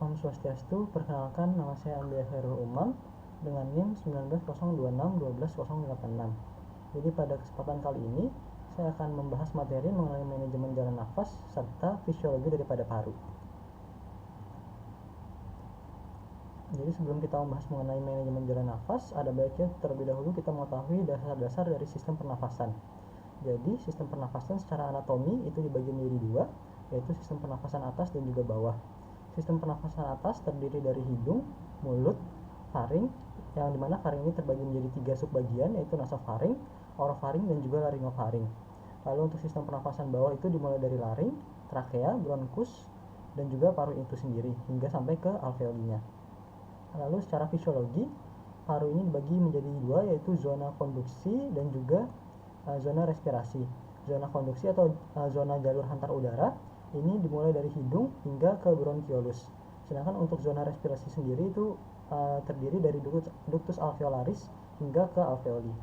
Om Swastiastu, perkenalkan nama saya Andi Khairul Umam dengan NIM 19026121086. Jadi pada kesempatan kali ini saya akan membahas materi mengenai manajemen jalan nafas serta fisiologi daripada paru. Jadi sebelum kita membahas mengenai manajemen jalan nafas, ada baiknya terlebih dahulu kita mengetahui dasar-dasar dari sistem pernafasan. Jadi sistem pernafasan secara anatomi itu dibagi menjadi dua, yaitu sistem pernafasan atas dan juga bawah. Sistem pernafasan atas terdiri dari hidung, mulut, faring, yang dimana faring ini terbagi menjadi 3 subbagian, yaitu nasofaring, orofaring, dan juga laringofaring. Lalu untuk sistem pernafasan bawah itu dimulai dari laring, trakea, bronkus, dan juga paru itu sendiri, hingga sampai ke alveolinya. Lalu secara fisiologi, paru ini dibagi menjadi dua, yaitu zona konduksi dan juga zona respirasi. Zona konduksi atau zona jalur hantar udara ini dimulai dari hidung hingga ke bronkiolus. Sedangkan untuk zona respirasi sendiri itu terdiri dari ductus alveolaris hingga ke alveoli.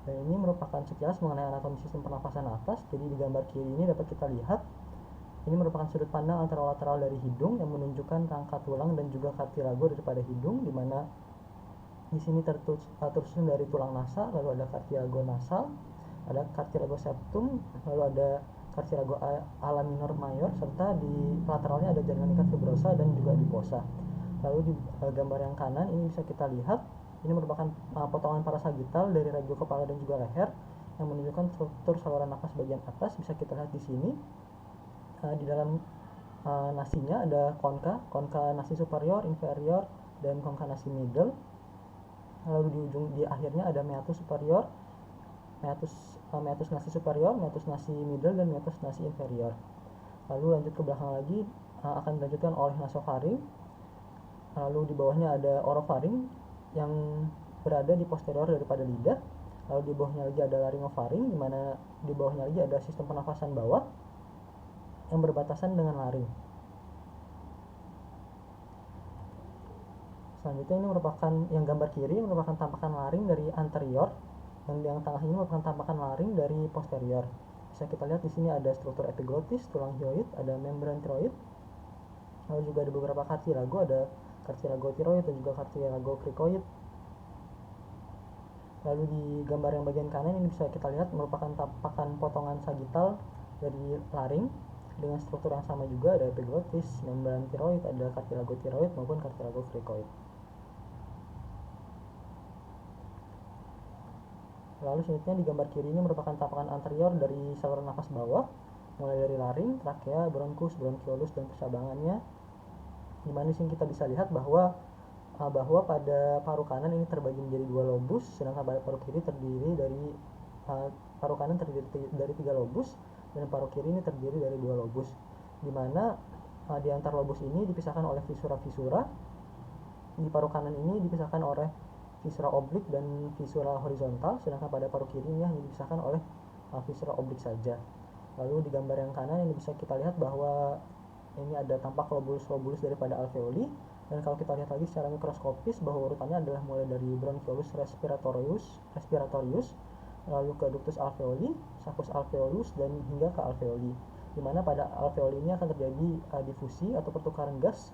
Dan ini merupakan sekilas mengenai anatomi sistem pernafasan atas. Jadi di gambar kiri ini dapat kita lihat ini merupakan sudut pandang anterolateral dari hidung yang menunjukkan rangka tulang dan juga kartilago daripada hidung, di mana di sini tersusun dari tulang nasa, lalu ada cartilago nasal, ada cartilago septum, lalu ada cartilago ala minor mayor, serta di lateralnya ada jaringan ikat fibrosa dan juga adiposa. Lalu di gambar yang kanan ini bisa kita lihat ini merupakan potongan parasagital dari radio kepala dan juga leher yang menunjukkan struktur saluran nafas bagian atas. Bisa kita lihat di sini di dalam nasinya ada konka nasi superior, inferior, dan konka nasi middle. Lalu di akhirnya ada meatus superior, meatus nasi superior, meatus nasi middle, dan meatus nasi inferior. Lalu lanjut ke belakang lagi akan dilanjutkan oleh nasofaring. Lalu di bawahnya ada orofaring yang berada di posterior daripada lidah. Lalu di bawahnya lagi ada laringofaring, di mana di bawahnya lagi ada sistem pernafasan bawah yang berbatasan dengan laring. Selanjutnya ini merupakan yang gambar kiri merupakan tampakan laring dari anterior, dan yang tengah ini merupakan tampakan laring dari posterior. Bisa kita lihat di sini ada struktur epiglotis, tulang hyoid, ada membran tiroid, lalu juga ada beberapa cartilago, ada cartilago tiroid dan juga cartilago cricoid. Lalu di gambar yang bagian kanan ini bisa kita lihat merupakan tampakan potongan sagital dari laring dengan struktur yang sama juga, ada epiglotis, membran tiroid, ada cartilago tiroid maupun cartilago cricoid. Lalu selanjutnya di gambar kiri ini merupakan tampakan anterior dari saluran nafas bawah, mulai dari laring, trakea, bronkus, bronkiolus, dan percabangannya. Di mana sini kita bisa lihat bahwa pada paru kanan ini terbagi menjadi 2 lobus, sedangkan pada paru kiri terdiri dari paru kanan terdiri dari 3 lobus dan paru kiri ini terdiri dari 2 lobus. Di mana di antar lobus ini dipisahkan oleh fisura-fisura. Di paru kanan ini dipisahkan oleh viscera oblik dan viscera horizontal, sedangkan pada paru kiri ini hanya dipisahkan oleh viscera oblik saja. Lalu di gambar yang kanan ini bisa kita lihat bahwa ini ada tampak lobulus-lobulus daripada alveoli, dan kalau kita lihat lagi secara mikroskopis bahwa urutannya adalah mulai dari bronchiolus respiratorius, lalu ke ductus alveoli, saccus alveolus, dan hingga ke alveoli, di mana pada alveoli ini akan terjadi difusi atau pertukaran gas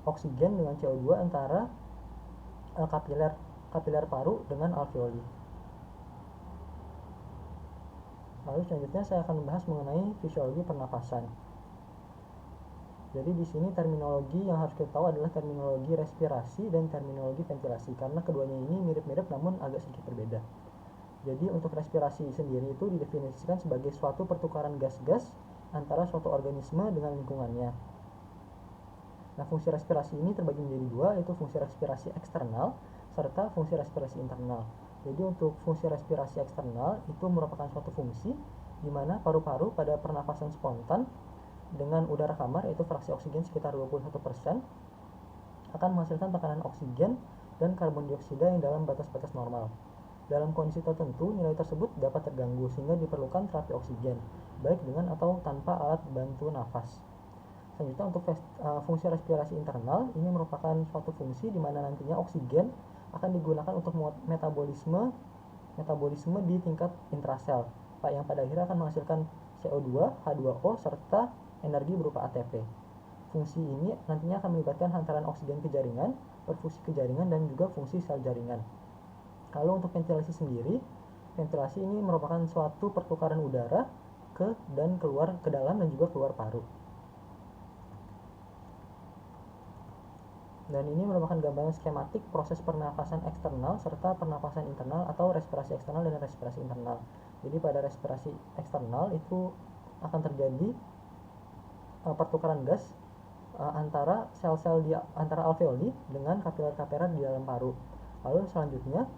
oksigen dengan CO2 antara kapiler paru dengan alveoli. Lalu selanjutnya saya akan membahas mengenai fisiologi pernafasan. Jadi di sini terminologi yang harus kita tahu adalah terminologi respirasi dan terminologi ventilasi, karena keduanya ini mirip-mirip namun agak sedikit berbeda. Jadi untuk respirasi sendiri itu didefinisikan sebagai suatu pertukaran gas-gas antara suatu organisme dengan lingkungannya. Nah, fungsi respirasi ini terbagi menjadi dua, yaitu fungsi respirasi eksternal serta fungsi respirasi internal. Jadi untuk fungsi respirasi eksternal itu merupakan suatu fungsi di mana paru-paru pada pernafasan spontan dengan udara kamar, yaitu fraksi oksigen sekitar 21%, akan menghasilkan tekanan oksigen dan karbon dioksida yang dalam batas-batas normal. Dalam kondisi tertentu, nilai tersebut dapat terganggu sehingga diperlukan terapi oksigen, baik dengan atau tanpa alat bantu nafas. Selanjutnya untuk fungsi respirasi internal, ini merupakan suatu fungsi di mana nantinya oksigen akan digunakan untuk metabolisme di tingkat intrasel, yang pada akhirnya akan menghasilkan CO2, H2O, serta energi berupa ATP. Fungsi ini nantinya akan melibatkan hantaran oksigen ke jaringan, perfusi ke jaringan, dan juga fungsi sel jaringan. Kalau untuk ventilasi sendiri, ventilasi ini merupakan suatu pertukaran udara ke dan keluar ke dalam dan juga keluar paru. Dan ini merupakan gambaran skematik proses pernafasan eksternal serta pernafasan internal atau respirasi eksternal dan respirasi internal. Jadi pada respirasi eksternal itu akan terjadi pertukaran gas antara sel-sel di antara alveoli dengan kapiler-kapiler di dalam paru. Lalu selanjutnya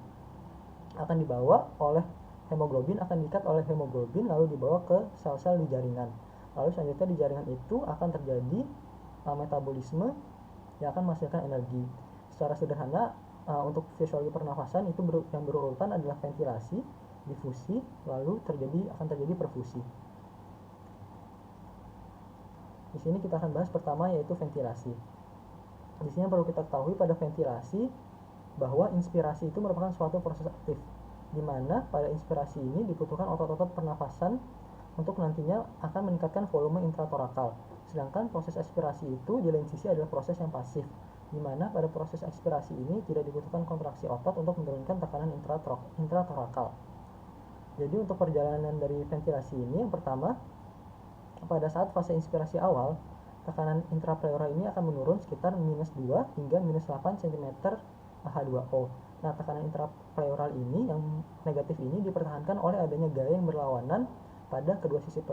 akan dibawa oleh hemoglobin, akan diikat oleh hemoglobin lalu dibawa ke sel-sel di jaringan. Lalu selanjutnya di jaringan itu akan terjadi metabolisme yang akan menghasilkan energi. Secara sederhana untuk fisiologi pernafasan itu yang berurutan adalah ventilasi, difusi, lalu akan terjadi perfusi. Di sini kita akan bahas pertama yaitu ventilasi. Di sini perlu kita ketahui pada ventilasi bahwa inspirasi itu merupakan suatu proses aktif, di mana pada inspirasi ini dibutuhkan otot-otot pernafasan untuk nantinya akan meningkatkan volume intratorakal. Sedangkan proses ekspirasi itu di lain sisi adalah proses yang pasif, di mana pada proses ekspirasi ini tidak dibutuhkan kontraksi otot untuk menurunkan tekanan intratorakal. Jadi untuk perjalanan dari ventilasi ini, yang pertama, pada saat fase inspirasi awal, tekanan intrapleural ini akan menurun sekitar minus 2 hingga minus 8 cm H2O. Nah, tekanan intrapleural ini yang negatif ini dipertahankan oleh adanya gaya yang berlawanan pada kedua sisi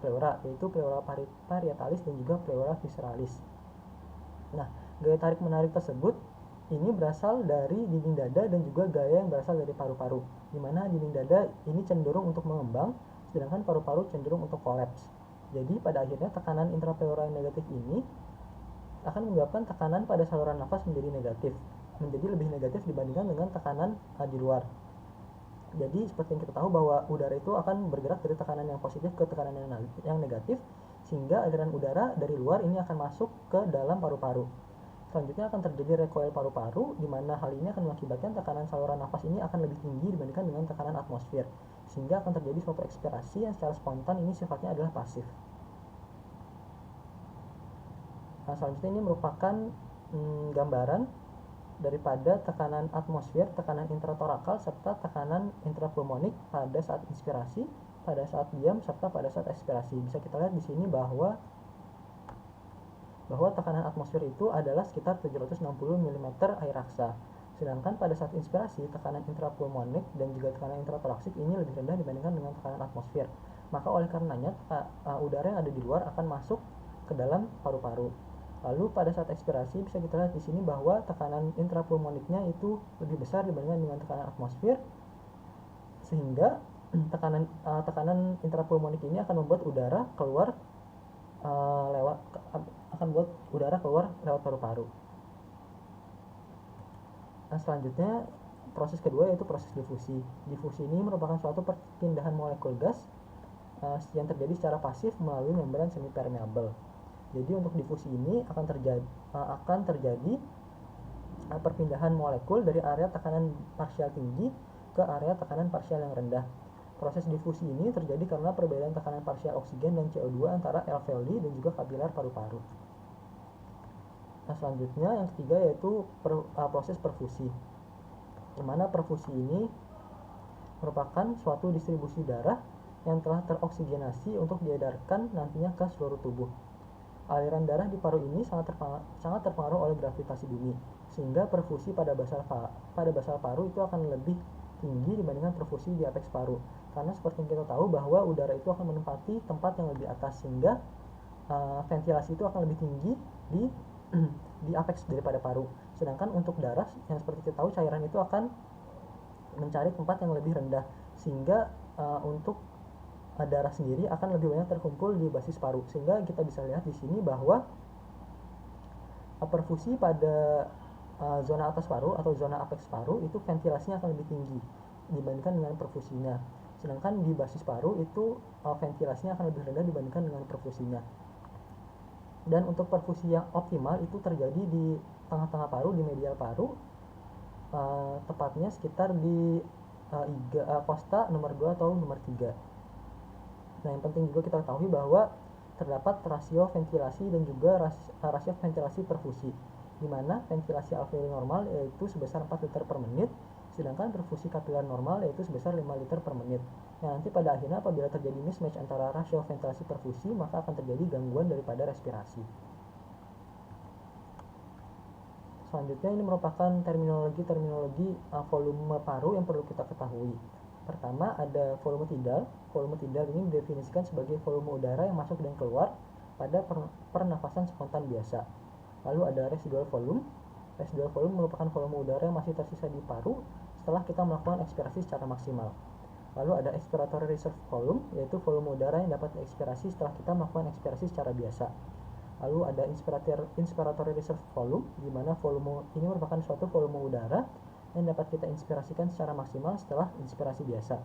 pleura, yaitu pleura parietalis dan juga pleura visceralis. Nah, gaya tarik menarik tersebut ini berasal dari dinding dada dan juga gaya yang berasal dari paru-paru, di mana dinding dada ini cenderung untuk mengembang, sedangkan paru-paru cenderung untuk kolaps. Jadi pada akhirnya tekanan intrapleural negatif ini akan menyebabkan tekanan pada saluran nafas menjadi lebih negatif dibandingkan dengan tekanan di luar. Jadi seperti yang kita tahu bahwa udara itu akan bergerak dari tekanan yang positif ke tekanan yang negatif, sehingga aliran udara dari luar ini akan masuk ke dalam paru-paru. Selanjutnya akan terjadi recoil paru-paru, di mana hal ini akan mengakibatkan tekanan saluran nafas ini akan lebih tinggi dibandingkan dengan tekanan atmosfer, sehingga akan terjadi suatu ekspirasi yang secara spontan ini sifatnya adalah pasif. Nah, selanjutnya ini merupakan gambaran daripada tekanan atmosfer, tekanan intratorakal, serta tekanan intrapulmonik pada saat inspirasi, pada saat diam, serta pada saat ekspirasi. Bisa kita lihat di sini bahwa tekanan atmosfer itu adalah sekitar 760 mm air raksa. Sedangkan pada saat inspirasi, tekanan intrapulmonik dan juga tekanan intratoraksik ini lebih rendah dibandingkan dengan tekanan atmosfer. Maka oleh karenanya udara yang ada di luar akan masuk ke dalam paru-paru. Lalu pada saat ekspirasi bisa kita lihat di sini bahwa tekanan intrapulmoniknya itu lebih besar dibandingkan dengan tekanan atmosfer, sehingga tekanan intrapulmonik ini akan membuat udara keluar lewat paru-paru. Nah, selanjutnya proses kedua yaitu proses difusi. Difusi ini merupakan suatu perpindahan molekul gas yang terjadi secara pasif melalui membran semipermeabel. Jadi untuk difusi ini akan terjadi perpindahan molekul dari area tekanan parsial tinggi ke area tekanan parsial yang rendah. Proses difusi ini terjadi karena perbedaan tekanan parsial oksigen dan CO2 antara alveoli dan juga kapiler paru-paru. Nah, selanjutnya yang ketiga yaitu proses perfusi, di mana perfusi ini merupakan suatu distribusi darah yang telah teroksigenasi untuk diedarkan nantinya ke seluruh tubuh. Aliran darah di paru ini sangat terpengaruh oleh gravitasi bumi, sehingga perfusi pada basal paru itu akan lebih tinggi dibandingkan perfusi di apeks paru. Karena seperti yang kita tahu bahwa udara itu akan menempati tempat yang lebih atas, sehingga ventilasi itu akan lebih tinggi di apeks daripada paru. Sedangkan untuk darah yang seperti kita tahu cairan itu akan mencari tempat yang lebih rendah, sehingga untuk darah sendiri akan lebih banyak terkumpul di basis paru, sehingga kita bisa lihat di sini bahwa perfusi pada zona atas paru atau zona apeks paru itu ventilasinya akan lebih tinggi dibandingkan dengan perfusinya, sedangkan di basis paru itu ventilasinya akan lebih rendah dibandingkan dengan perfusinya. Dan untuk perfusi yang optimal itu terjadi di tengah-tengah paru, di medial paru, tepatnya sekitar di fossa nomor 2 atau nomor 3. Nah, yang penting juga kita ketahui bahwa terdapat rasio ventilasi dan juga rasio ventilasi perfusi, di mana ventilasi alveoli normal yaitu sebesar 4 liter per menit, sedangkan perfusi kapiler normal yaitu sebesar 5 liter per menit. Nah, nanti pada akhirnya apabila terjadi mismatch antara rasio ventilasi perfusi, maka akan terjadi gangguan daripada respirasi. Selanjutnya ini merupakan terminologi volume paru yang perlu kita ketahui. Pertama ada volume tidal. Volume tidal ini didefinisikan sebagai volume udara yang masuk dan keluar pada pernafasan spontan biasa. Lalu ada residual volume. Residual volume merupakan volume udara yang masih tersisa di paru setelah kita melakukan ekspirasi secara maksimal. Lalu ada expiratory reserve volume, yaitu volume udara yang dapat diekspirasi setelah kita melakukan ekspirasi secara biasa. Lalu ada inspiratory reserve volume, di mana volume ini merupakan suatu volume udara yang dapat kita inspirasikan secara maksimal setelah inspirasi biasa.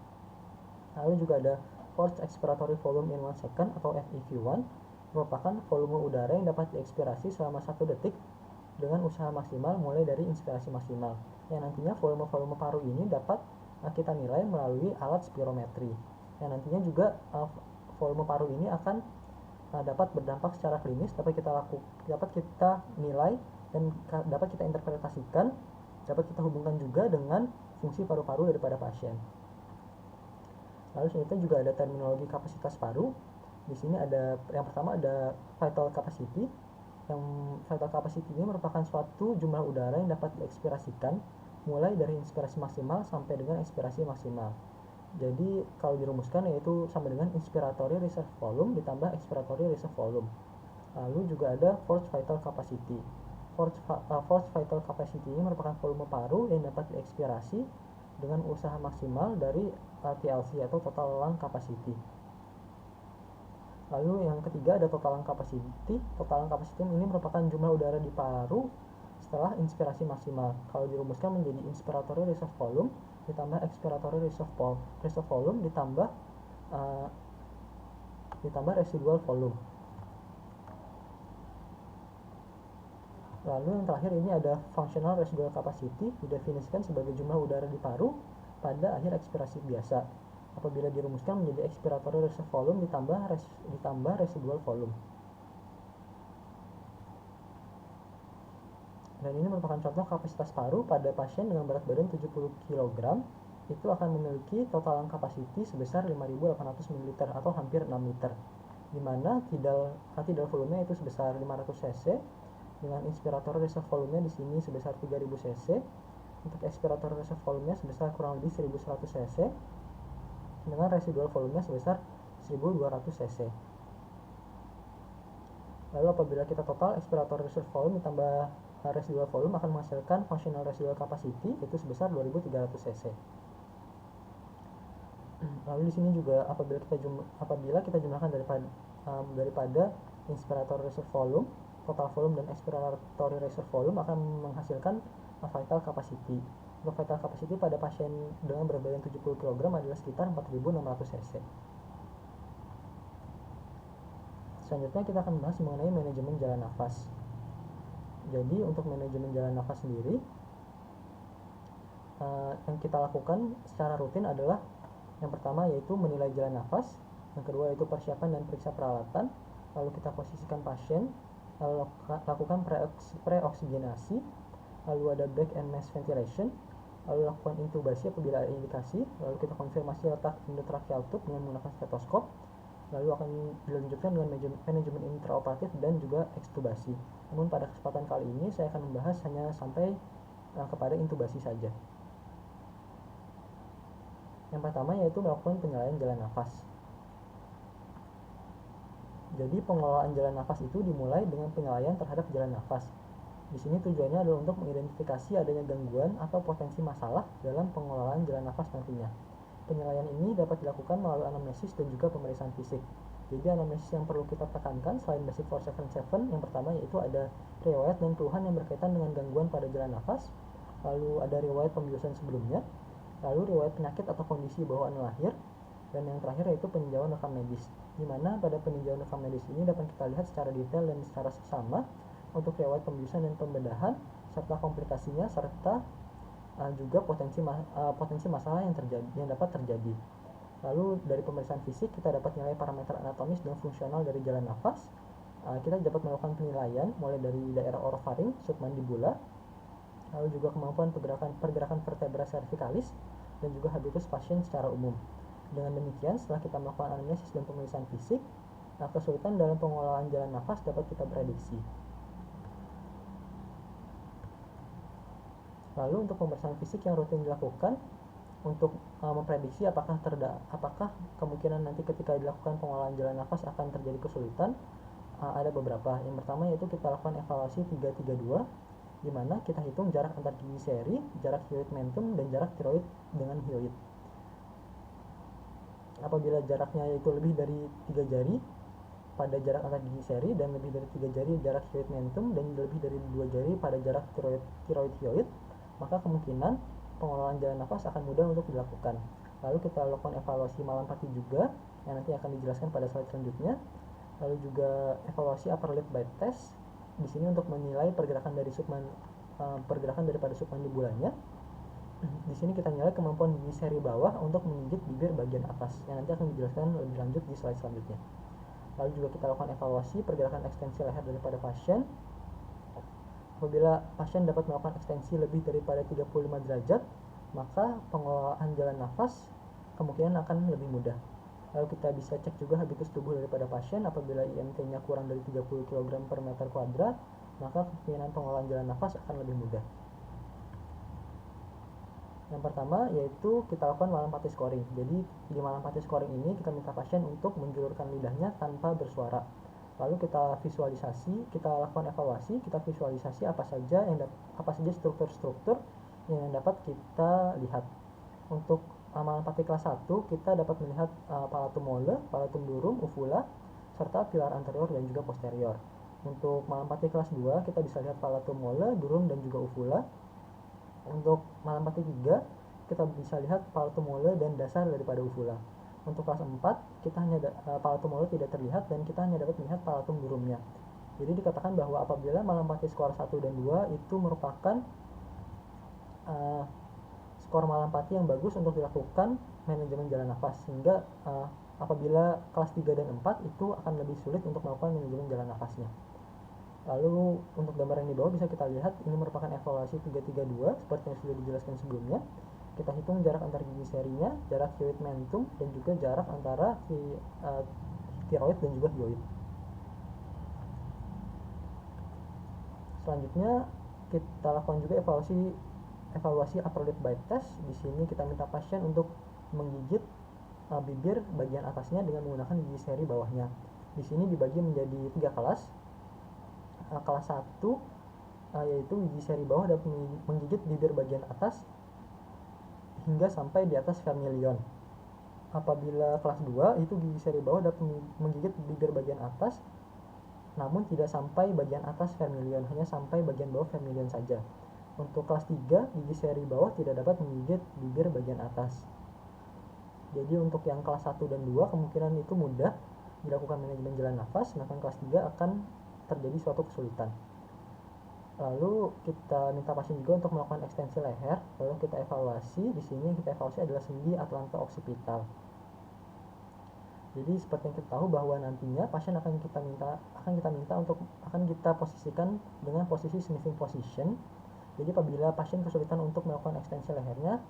Lalu juga ada forced expiratory volume in 1 second atau FEV1, merupakan volume udara yang dapat diekspirasi selama 1 detik dengan usaha maksimal mulai dari inspirasi maksimal. Yang nantinya volume-volume paru ini dapat kita nilai melalui alat spirometri. Yang nantinya juga volume paru ini akan dapat berdampak secara klinis, dapat kita nilai dan dapat kita interpretasikan, dapat kita hubungkan juga dengan fungsi paru-paru daripada pasien. Lalu selanjutnya juga ada terminologi kapasitas paru. Di sini ada yang pertama ada vital capacity. Yang vital capacity ini merupakan suatu jumlah udara yang dapat diekspirasikan mulai dari inspirasi maksimal sampai dengan ekspirasi maksimal. Jadi kalau dirumuskan yaitu sama dengan inspiratory reserve volume ditambah expiratory reserve volume. Lalu juga ada forced vital capacity. Forced vital capacity ini merupakan volume paru yang dapat diekspirasi dengan usaha maksimal dari TLC atau total lung capacity. Lalu yang ketiga ada total lung capacity. Total lung capacity ini merupakan jumlah udara di paru setelah inspirasi maksimal. Kalau dirumuskan menjadi inspiratory reserve volume ditambah expiratory reserve volume ditambah residual volume. Lalu yang terakhir ini ada functional residual capacity, didefinisikan sebagai jumlah udara di paru pada akhir ekspirasi biasa. Apabila dirumuskan menjadi expiratory reserve volume ditambah residual volume. Dan ini merupakan contoh kapasitas paru pada pasien dengan berat badan 70 kg, itu akan memiliki total lung capacity sebesar 5.800 ml atau hampir 6 liter, di mana tidal volumenya itu sebesar 500 cc, dengan inspiratory reserve volumenya di sini sebesar 3000 cc, untuk expiratory reserve volumenya sebesar kurang lebih 1100 cc, dengan residual volumenya sebesar 1200 cc. Lalu apabila kita total expiratory reserve volume ditambah residual volume akan menghasilkan functional residual capacity yaitu sebesar 2300 cc. Lalu di sini juga apabila kita jumlahkan daripada inspiratory reserve volume, total volume dan expiratory reserve volume akan menghasilkan vital capacity. Untuk vital capacity pada pasien dengan berat badan 70 kg adalah sekitar 4600 cc. Selanjutnya kita akan membahas mengenai manajemen jalan nafas. Jadi untuk manajemen jalan nafas sendiri yang kita lakukan secara rutin adalah yang pertama yaitu menilai jalan nafas, yang kedua yaitu persiapan dan periksa peralatan, lalu kita posisikan pasien, lalu lakukan pre-oksigenasi, lalu ada back and mask ventilation, lalu lakukan intubasi apabila ada indikasi, lalu kita konfirmasi letak endotracheal tube dengan menggunakan stetoskop, lalu akan dilanjutkan dengan manajemen intraoperatif dan juga ekstubasi. Namun pada kesempatan kali ini saya akan membahas hanya sampai kepada intubasi saja. Yang pertama yaitu melakukan penilaian jalan nafas. Jadi pengelolaan jalan nafas itu dimulai dengan penilaian terhadap jalan nafas. Di sini tujuannya adalah untuk mengidentifikasi adanya gangguan atau potensi masalah dalam pengelolaan jalan nafas nantinya. Penilaian ini dapat dilakukan melalui anamnesis dan juga pemeriksaan fisik. Jadi anamnesis yang perlu kita tekankan selain basic 477 yang pertama yaitu ada riwayat dan keluhan yang berkaitan dengan gangguan pada jalan nafas, lalu ada riwayat pembiusan sebelumnya, lalu riwayat penyakit atau kondisi bawaan lahir, dan yang terakhir yaitu peninjauan rekam medis, di mana pada peninjauan rekam medis ini dapat kita lihat secara detail dan secara seksama untuk riwayat pembiusan dan pembedahan serta komplikasinya serta juga potensi masalah yang dapat terjadi. Lalu dari pemeriksaan fisik kita dapat nilai parameter anatomis dan fungsional dari jalan nafas. Kita dapat melakukan penilaian mulai dari daerah orofaring, submandibula, lalu juga kemampuan pergerakan vertebra cervicalis dan juga habitus pasien secara umum. Dengan demikian, setelah kita melakukan anamnesis dan pemeriksaan fisik, kesulitan dalam pengelolaan jalan nafas dapat kita prediksi. Lalu untuk pemeriksaan fisik yang rutin dilakukan untuk memprediksi apakah kemungkinan nanti ketika dilakukan pengolahan jalan nafas akan terjadi kesulitan, ada beberapa. Yang pertama yaitu kita lakukan evaluasi 332, di mana kita hitung jarak antar gigi seri, jarak hyoid mentum, dan jarak tiroid dengan hyoid. Apabila jaraknya yaitu lebih dari 3 jari pada jarak antar gigi seri dan lebih dari 3 jari jarak hyoid mentum dan lebih dari 2 jari pada jarak tiroid hyoid, maka kemungkinan pengelolaan jalan nafas akan mudah untuk dilakukan. Lalu kita lakukan evaluasi Mallampati juga yang nanti akan dijelaskan pada slide selanjutnya. Lalu juga evaluasi upper lip bite test di sini untuk menilai pergerakan daripada submandibulanya. Di sini kita nilai kemampuan gigi seri bawah untuk menggigit bibir bagian atas yang nanti akan dijelaskan lebih lanjut di slide selanjutnya. Lalu juga kita lakukan evaluasi pergerakan ekstensi leher daripada pasien. Apabila pasien dapat melakukan ekstensi lebih daripada 35 derajat, maka pengelolaan jalan nafas kemungkinan akan lebih mudah. Lalu kita bisa cek juga habitus tubuh daripada pasien. Apabila IMT-nya kurang dari 30 kg per meter kuadrat, maka kemungkinan pengelolaan jalan nafas akan lebih mudah. Yang pertama yaitu kita lakukan Mallampati scoring. Jadi di Mallampati scoring ini kita minta pasien untuk menjulurkan lidahnya tanpa bersuara. Lalu kita lakukan evaluasi, kita visualisasi apa saja struktur-struktur yang dapat kita lihat. Untuk Mallampati kelas 1 kita dapat melihat palatum mole, palatum durum, uvula, serta pilar anterior dan juga posterior. Untuk Mallampati kelas 2 kita bisa lihat palatum mole, durum dan juga uvula. Untuk Mallampati 3 kita bisa lihat palatum mole dan dasar daripada uvula. Untuk kelas 4 kita palatum mole tidak terlihat dan kita hanya dapat melihat palatum durumnya. Jadi dikatakan bahwa apabila Mallampati skor 1 dan 2 itu merupakan skor Mallampati yang bagus untuk dilakukan manajemen jalan nafas, sehingga apabila kelas 3 dan 4 itu akan lebih sulit untuk melakukan manajemen jalan nafasnya. Lalu untuk gambar yang di bawah bisa kita lihat ini merupakan evaluasi 332 seperti yang sudah dijelaskan sebelumnya. Kita hitung jarak antar gigi serinya, jarak hyoid mentum, dan juga jarak antara tiroid dan juga hyoid. Selanjutnya kita lakukan juga evaluasi upper lip bite test. Di sini kita minta pasien untuk menggigit bibir bagian atasnya dengan menggunakan gigi seri bawahnya. Di sini dibagi menjadi 3 kelas. Kelas 1 yaitu gigi seri bawah dapat menggigit bibir bagian atas hingga sampai di atas vermilion. Apabila kelas 2 itu gigi seri bawah dapat menggigit bibir bagian atas namun tidak sampai bagian atas vermilion, hanya sampai bagian bawah vermilion saja. Untuk kelas 3 gigi seri bawah tidak dapat menggigit bibir bagian atas. Jadi untuk yang kelas 1 dan 2 kemungkinan itu mudah dilakukan manajemen jalan nafas, sedangkan kelas 3 akan terjadi suatu kesulitan. Lalu kita minta pasien juga untuk melakukan ekstensi leher. Lalu kita evaluasi. Di sini kita evaluasi adalah sendi atlanta occipital. Jadi seperti yang kita tahu bahwa nantinya pasien akan kita posisikan dengan posisi sniffing position. Jadi apabila pasien kesulitan untuk melakukan ekstensi lehernya,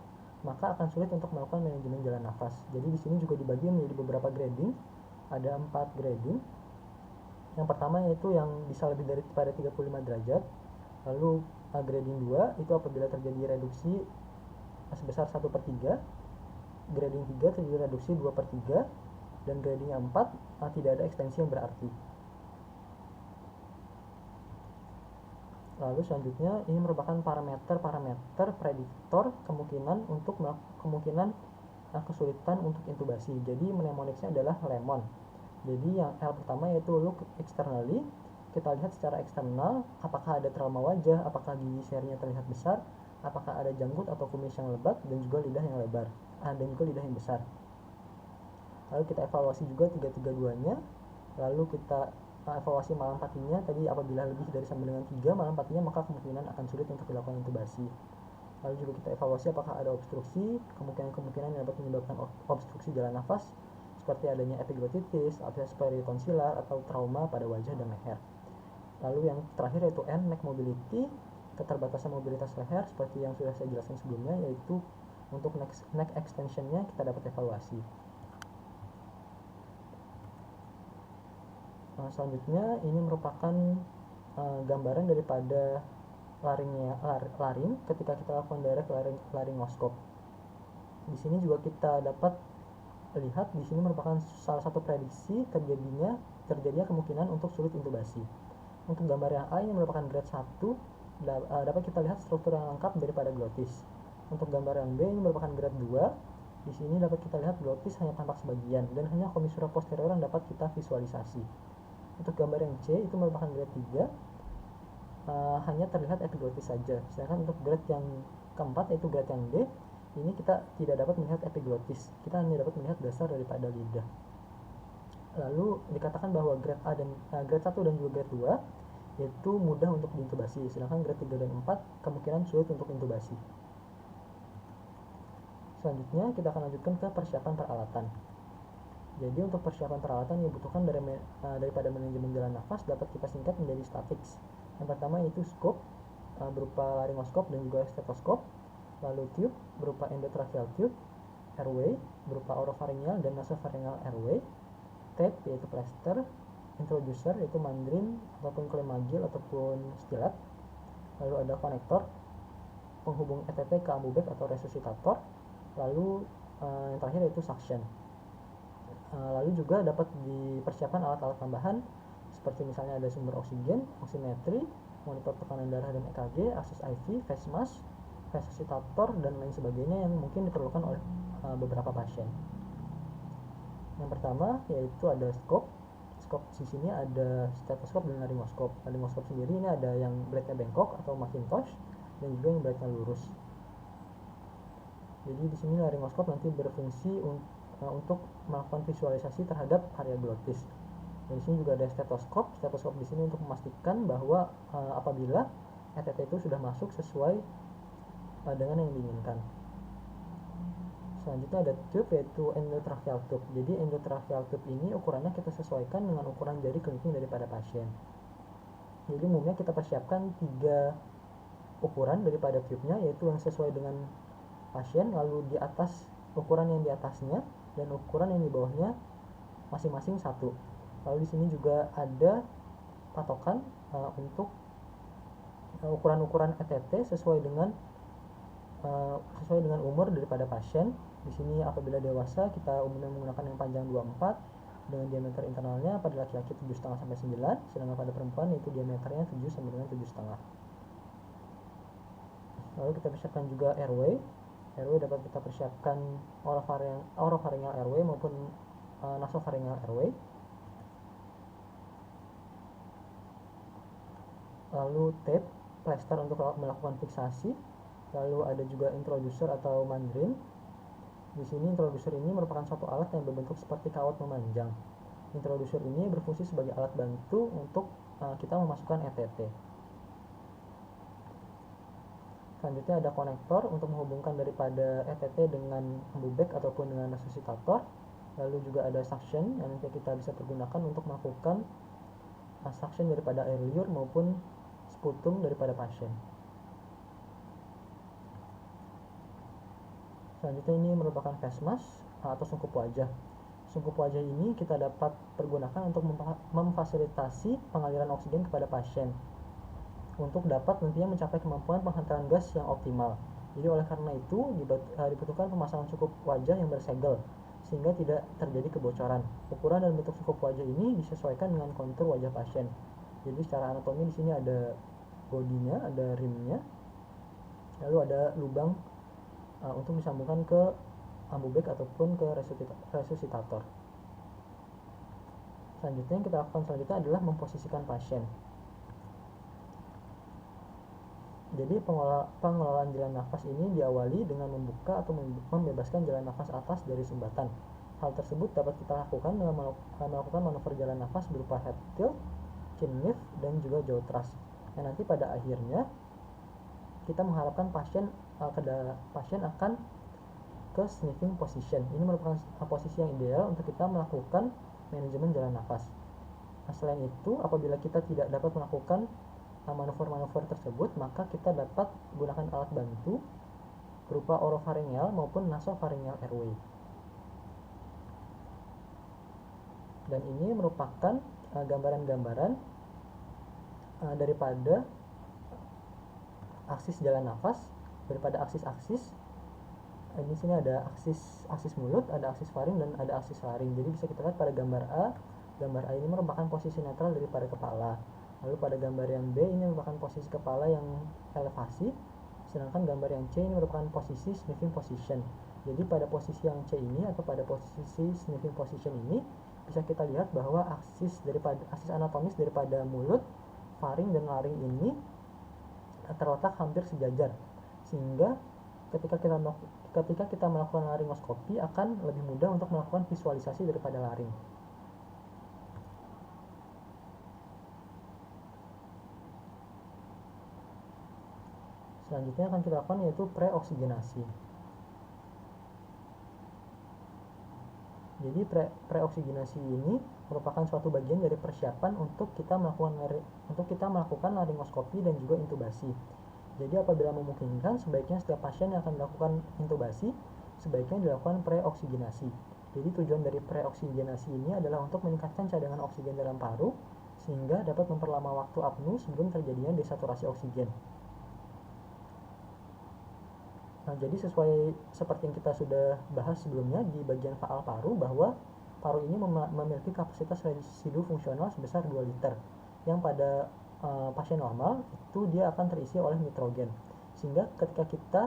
maka akan sulit untuk melakukan manajemen jalan nafas. Jadi di sini juga dibagi menjadi beberapa grading. Ada 4 grading. Yang pertama yaitu yang bisa lebih daripada 35 derajat. Lalu grading 2 itu apabila terjadi reduksi sebesar 1/3. Grading 3 terjadi reduksi 2/3. Dan grading 4 tidak ada ekstensi yang berarti. Lalu selanjutnya ini merupakan parameter prediktor kemungkinan kesulitan untuk intubasi. Jadi mnemonicsnya adalah lemon. Jadi yang L pertama yaitu look externally. Kita lihat secara eksternal apakah ada trauma wajah, apakah gigi serinya terlihat besar, apakah ada janggut atau kumis yang lebat, dan juga lidah yang lebar, dan juga lidah yang besar. Lalu kita evaluasi juga 332-nya. Lalu kita evaluasi Mallampatinya. Tadi apabila lebih dari sama dengan 3 Mallampatinya maka kemungkinan akan sulit untuk dilakukan intubasi. Lalu juga kita evaluasi apakah ada obstruksi, kemungkinan-kemungkinan yang dapat menyebabkan obstruksi jalan nafas, seperti adanya epiglotitis, absces peritonsilar, atau trauma pada wajah dan leher. Lalu yang terakhir yaitu N, neck mobility, keterbatasan mobilitas leher, seperti yang sudah saya jelaskan sebelumnya, yaitu untuk neck extensionnya kita dapat evaluasi. Selanjutnya ini merupakan gambaran daripada laring ketika kita lakukan direct laryngoscope. Di sini juga kita dapat lihat di sini merupakan salah satu prediksi terjadinya kemungkinan untuk sulit intubasi. Untuk gambar yang A ini merupakan grade 1, dapat kita lihat struktur yang lengkap daripada glotis. Untuk gambar yang B ini merupakan grade 2. Di sini dapat kita lihat glotis hanya tampak sebagian dan hanya komisura posterior yang dapat kita visualisasi. Untuk gambar yang C itu merupakan grade 3. Hanya terlihat epiglotis saja. Sedangkan untuk grade yang keempat yaitu grade yang D, ini kita tidak dapat melihat epiglotis, kita hanya dapat melihat dasar daripada lidah. Lalu dikatakan bahwa grade A dan grade 1 dan juga grade 2 yaitu mudah untuk diintubasi, sedangkan grade 3 dan 4 kemungkinan sulit untuk intubasi. Selanjutnya kita akan lanjutkan ke persiapan peralatan. Jadi untuk persiapan peralatan yang dibutuhkan daripada manajemen jalan nafas dapat kita singkat menjadi statics. Yang pertama yaitu scope berupa laryngoscope dan juga stetoskop, lalu tube berupa endotracheal tube, airway berupa oropharyngeal dan nasopharyngeal airway, tape yaitu plaster, introducer yaitu mandrin ataupun klemagil ataupun stilat, lalu ada konektor penghubung ETT ke ambubek atau resusitator, lalu yang terakhir yaitu suction. Lalu juga dapat dipersiapkan alat-alat tambahan seperti misalnya ada sumber oksigen, oximetri, monitor tekanan darah dan EKG, akses IV, face mask, resusitator, dan lain sebagainya yang mungkin diperlukan oleh beberapa pasien. Yang pertama yaitu ada scope. Scope di sini ada stetoskop dan laryngoscope. Laryngoscope sendiri ini ada yang blade-nya bengkok atau Macintosh dan juga yang blade-nya lurus. Jadi di sini laryngoscope nanti berfungsi untuk melakukan visualisasi terhadap area glotis. Dan di sini juga ada stetoskop. Stetoskop di sini untuk memastikan bahwa apabila ETT itu sudah masuk sesuai dengan yang diinginkan. Selanjutnya ada tube yaitu endotracheal tube. Jadi endotracheal tube ini ukurannya kita sesuaikan dengan ukuran jari kelingking daripada pasien. Jadi umumnya kita persiapkan 3 ukuran daripada tube-nya, yaitu yang sesuai dengan pasien, lalu di atas ukuran yang di atasnya dan ukuran yang di bawahnya masing-masing 1. Lalu di sini juga ada patokan untuk ukuran-ukuran ETT sesuai dengan umur daripada pasien. Di sini apabila dewasa kita umumnya menggunakan yang panjang 24 dengan diameter internalnya pada laki-laki 7,5 sampai 9, sedangkan pada perempuan itu diameternya 7 sampai dengan 7,5. Lalu kita persiapkan juga airway. Airway dapat kita persiapkan oropharyngeal airway maupun nasopharyngeal airway. Lalu tape, plaster untuk melakukan fiksasi. Lalu ada juga introducer atau mandrin. Di sini introducer ini merupakan suatu alat yang berbentuk seperti kawat memanjang. Introducer ini berfungsi sebagai alat bantu untuk kita memasukkan ETT. Selanjutnya ada konektor untuk menghubungkan daripada ETT dengan ambubek ataupun dengan resusitator. Lalu juga ada suction yang nanti kita bisa pergunakan untuk melakukan suction daripada air liur maupun sputum daripada pasien. Selanjutnya ini merupakan face mask atau sungkup wajah. Sungkup wajah ini kita dapat pergunakan untuk memfasilitasi pengaliran oksigen kepada pasien untuk dapat nantinya mencapai kemampuan penghantaran gas yang optimal. Jadi oleh karena itu dibutuhkan pemasangan sungkup wajah yang bersegel sehingga tidak terjadi kebocoran. Ukuran dan bentuk sungkup wajah ini disesuaikan dengan kontur wajah pasien. Jadi secara anatomi di sini ada bodinya, ada rimnya, lalu ada lubang untuk disambungkan ke ambubek ataupun ke resusitator. Selanjutnya yang kita lakukan adalah memposisikan pasien. Jadi pengelolaan jalan nafas ini diawali dengan membuka atau membebaskan jalan nafas atas dari sumbatan. Hal tersebut dapat kita lakukan dengan melakukan manuver jalan nafas berupa head tilt, chin lift, dan juga jaw thrust. Dan nanti pada akhirnya kita mengharapkan pasien akan ke sniffing position. Ini merupakan posisi yang ideal untuk kita melakukan manajemen jalan nafas. Nah, selain itu, apabila kita tidak dapat melakukan manuver-manuver tersebut, maka kita dapat gunakan alat bantu berupa oropharyngeal maupun nasopharyngeal airway. Dan ini merupakan gambaran-gambaran daripada aksis jalan nafas, daripada aksis-aksis. Di sini ada aksis mulut, ada aksis faring, dan ada aksis laring. Jadi bisa kita lihat pada gambar A ini merupakan posisi netral daripada kepala. Lalu pada gambar yang B ini merupakan posisi kepala yang elevasi, sedangkan gambar yang C ini merupakan posisi sniffing position. Jadi pada posisi yang C ini atau pada posisi sniffing position ini bisa kita lihat bahwa aksis anatomis daripada mulut, faring, dan laring ini terletak hampir sejajar, sehingga ketika kita melakukan laringoskopi akan lebih mudah untuk melakukan visualisasi daripada laring. Selanjutnya akan kita lakukan yaitu preoksigenasi. Jadi preoksigenasi ini merupakan suatu bagian dari persiapan untuk kita melakukan laringoskopi dan juga intubasi. Jadi apabila memungkinkan, sebaiknya setiap pasien yang akan melakukan intubasi sebaiknya dilakukan preoksigenasi. Jadi tujuan dari preoksigenasi ini adalah untuk meningkatkan cadangan oksigen dalam paru sehingga dapat memperlama waktu apnu sebelum terjadinya desaturasi oksigen. Nah, jadi seperti yang kita sudah bahas sebelumnya di bagian faal paru, bahwa paru ini memiliki kapasitas residu fungsional sebesar 2 liter, yang pada pasien normal itu dia akan terisi oleh nitrogen. Sehingga ketika kita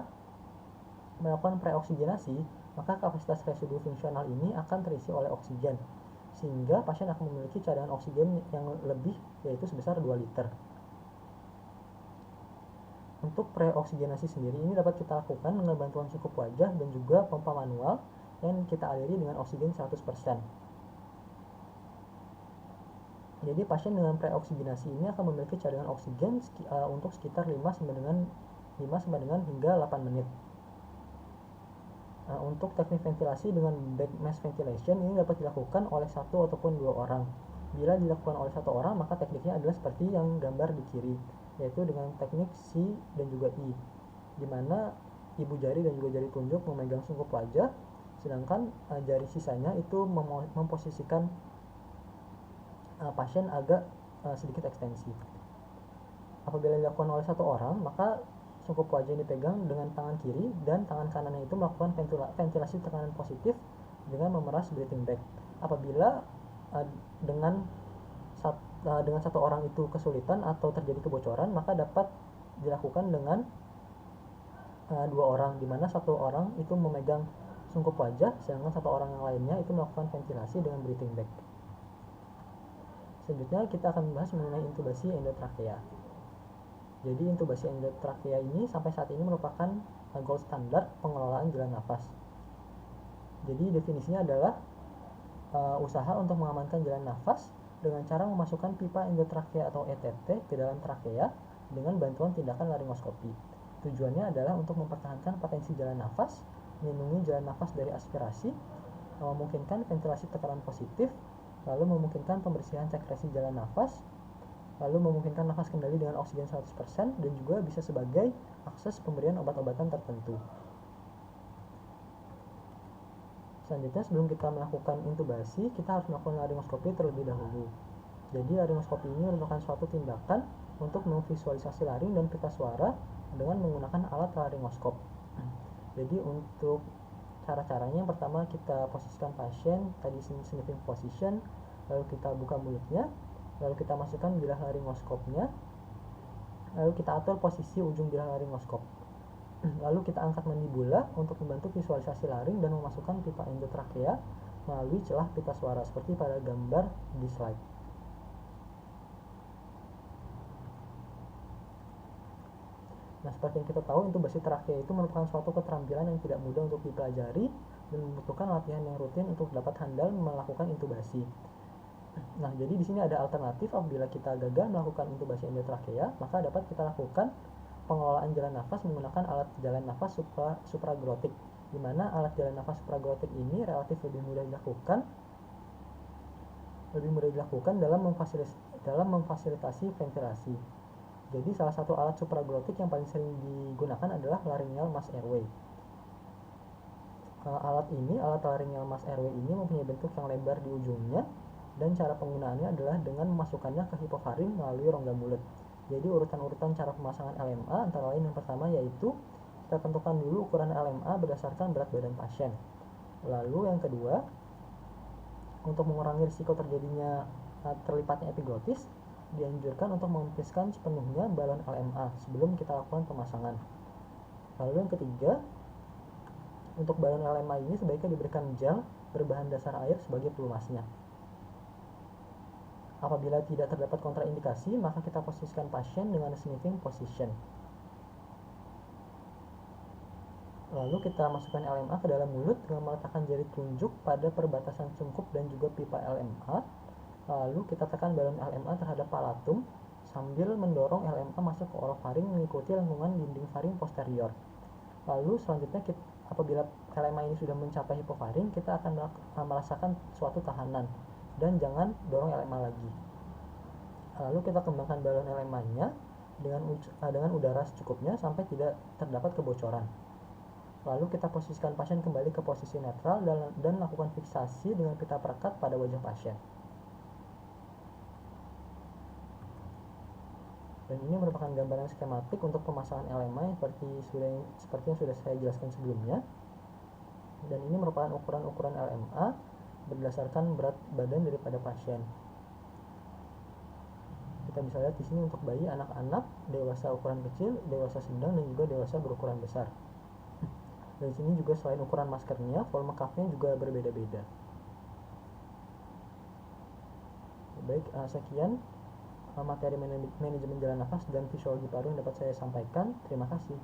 melakukan preoksigenasi, maka kapasitas residu fungsional ini akan terisi oleh oksigen, sehingga pasien akan memiliki cadangan oksigen yang lebih, yaitu sebesar 2 liter. Untuk preoksigenasi sendiri ini dapat kita lakukan dengan bantuan cukup wajah dan juga pompa manual yang kita aliri dengan oksigen 100%. Jadi pasien dengan preoksigenasi ini akan memiliki cadangan oksigen untuk sekitar 5 sampai dengan hingga 8 menit. Untuk teknik ventilasi dengan back mask ventilation ini dapat dilakukan oleh 1 ataupun 2 orang. Bila dilakukan oleh 1 orang, maka tekniknya adalah seperti yang gambar di kiri, yaitu dengan teknik C dan juga I, di mana ibu jari dan juga jari tunjuk memegang sungkup wajah, sedangkan jari sisanya itu memposisikan pasien agak sedikit ekstensi. Apabila dilakukan oleh 1 orang, maka sungkup wajah ini dipegang dengan tangan kiri dan tangan kanannya itu melakukan ventilasi tekanan positif dengan memeras breathing back. Apabila dengan 1 orang itu kesulitan atau terjadi kebocoran, maka dapat dilakukan dengan 2 orang, di mana 1 orang itu memegang sungkup wajah, sedangkan 1 orang yang lainnya itu melakukan ventilasi dengan breathing back. Selanjutnya kita akan membahas mengenai intubasi endotrakea. Jadi intubasi endotrakea ini sampai saat ini merupakan gold standar pengelolaan jalan nafas. Jadi definisinya adalah usaha untuk mengamankan jalan nafas dengan cara memasukkan pipa endotrakea atau ETT ke dalam trakea dengan bantuan tindakan laringoskopi. Tujuannya adalah untuk mempertahankan potensi jalan nafas, melindungi jalan nafas dari aspirasi, memungkinkan ventilasi tekanan positif, lalu memungkinkan pembersihan sekresi jalan nafas, lalu memungkinkan nafas kendali dengan oksigen 100%, dan juga bisa sebagai akses pemberian obat-obatan tertentu. Selanjutnya, sebelum kita melakukan intubasi, kita harus melakukan laringoskopi terlebih dahulu. Jadi laringoskopi ini merupakan suatu tindakan untuk memvisualisasi laring dan pita suara dengan menggunakan alat laringoskop. Jadi untuk cara-caranya, yang pertama kita posisikan pasien tadi sniffing position, lalu kita buka mulutnya, lalu kita masukkan bilah laringoskopnya, lalu kita atur posisi ujung bilah laringoskop. Lalu kita angkat mandibula untuk membantu visualisasi laring dan memasukkan pipa endotrakea melalui celah pita suara seperti pada gambar di slide. Nah, seperti yang kita tahu, intubasi trakea itu merupakan suatu keterampilan yang tidak mudah untuk dipelajari dan membutuhkan latihan yang rutin untuk dapat handal melakukan intubasi. Nah, jadi di sini ada alternatif. Apabila kita gagal melakukan intubasi endotrakea, maka dapat kita lakukan pengelolaan jalan nafas menggunakan alat jalan nafas supraglotik, di mana alat jalan nafas supraglotik ini relatif lebih mudah dilakukan dalam memfasilitasi ventilasi. Jadi salah satu alat supraglotik yang paling sering digunakan adalah laryngeal mask airway. Alat laryngeal mask airway ini mempunyai bentuk yang lebar di ujungnya, dan cara penggunaannya adalah dengan memasukkannya ke hipofaring melalui rongga mulut. Jadi urutan-urutan cara pemasangan LMA antara lain yang pertama yaitu kita tentukan dulu ukuran LMA berdasarkan berat badan pasien. Lalu yang kedua, untuk mengurangi risiko terjadinya terlipatnya epiglottis, dianjurkan untuk mengempiskan sepenuhnya balon LMA sebelum kita lakukan pemasangan. Lalu yang ketiga, untuk balon LMA ini sebaiknya diberikan gel berbahan dasar air sebagai pelumasnya. Apabila tidak terdapat kontraindikasi, maka kita posisikan pasien dengan sniffing position. Lalu kita masukkan LMA ke dalam mulut dengan meletakkan jari telunjuk pada perbatasan cungkup dan juga pipa LMA. Lalu kita tekan balon LMA terhadap palatum sambil mendorong LMA masuk ke orofaring mengikuti lengkungan dinding faring posterior. Lalu selanjutnya apabila LMA ini sudah mencapai hipofaring, kita akan merasakan suatu tahanan dan jangan dorong LMA lagi. Lalu kita kembangkan balon LMA-nya dengan udara secukupnya sampai tidak terdapat kebocoran. Lalu kita posisikan pasien kembali ke posisi netral dan lakukan fiksasi dengan pita perekat pada wajah pasien. Dan ini merupakan gambaran skematik untuk pemasangan LMA seperti yang sudah saya jelaskan sebelumnya. Dan ini merupakan ukuran-ukuran LMA berdasarkan berat badan daripada pasien. Kita bisa lihat di sini untuk bayi, anak-anak, dewasa ukuran kecil, dewasa sedang, dan juga dewasa berukuran besar. Dan di sini juga selain ukuran maskernya, volume cuffnya juga berbeda-beda. Baik, sekian materi manajemen jalan nafas dan fisiologi paru yang dapat saya sampaikan. Terima kasih.